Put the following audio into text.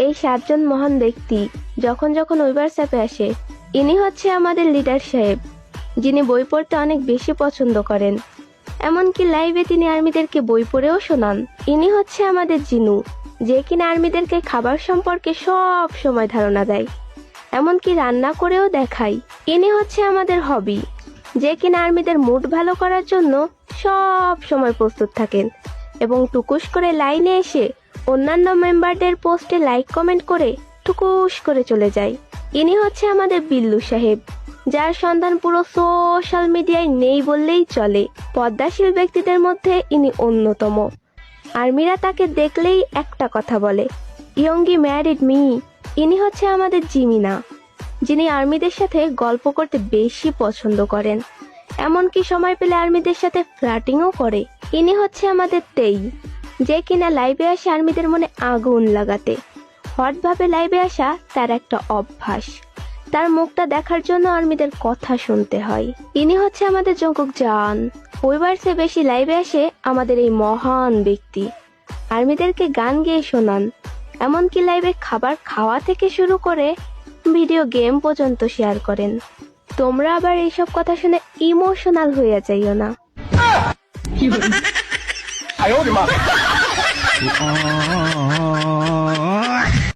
এই 7 জন মহান ব্যক্তি যখন যখন উইভার্স অ্যাপে আসে, ইনি হচ্ছে আমাদের লিডার সাহেব, যিনি বই পড়তে অনেক বেশি পছন্দ করেন। এমনকি লাইভে তিনি আর্মিদেরকে বই পড়েও শোনান। ইনি হচ্ছে আমাদের জিনু, যে কিনা আর্মিদেরকে খাবার সম্পর্কে সব সময় ধারণা দেয়, এমনকি রান্না করেও দেখায়। ইনি হচ্ছে আমাদের হবি, যে কিনা আর্মিদের মুড ভালো করার জন্য সব সময় প্রস্তুত থাকেন এবং টুকুস করে লাইনে এসে অন্যান্য মেম্বারদের পোস্টে লাইক কমেন্ট করে টুকুস করে চলে যায়। ইনি হচ্ছে আমাদের বিল্লু সাহেব, যার সন্ধান পুরো সোশ্যাল মিডিয়ায় নেই বললেই চলে। পদ্মাশীল ব্যক্তিদের মধ্যে ইনি অন্যতম। আর্মিরা তাকে দেখলেই একটা কথা বলে, ইয়ঙ্গি ম্যারিড মি। ইনি হচ্ছে আমাদের জিমিনা, যিনি আর্মিদের সাথে গল্প করতে বেশি পছন্দ করেন, এমনকি সময় পেলে আর্মিদের সাথে ফ্লার্টিংও করে। ইনি হচ্ছে আমাদের তেই, যে কিনা লাইভে আসে আর্মিদের মনে আগুন লাগাতে। হটভাবে লাইভে আসা তার একটা অভ্যাস, তার মুখটা দেখার জন্য আর্মিদের কথা শুনতে হয়। ইনি হচ্ছে আমাদের জঙ্কুক জান, উইভার্সে বেশি লাইভে আসে আমাদের এই মহান ব্যক্তি, আর্মিদেরকে গান গেয়ে শোনান, এমনকি লাইভে খাবার খাওয়া থেকে শুরু করে ভিডিও গেম পর্যন্ত শেয়ার করেন। তোমরা আবার এইসব কথা শুনে ইমোশনাল হয়ে যাইও না। 哎呦我的妈！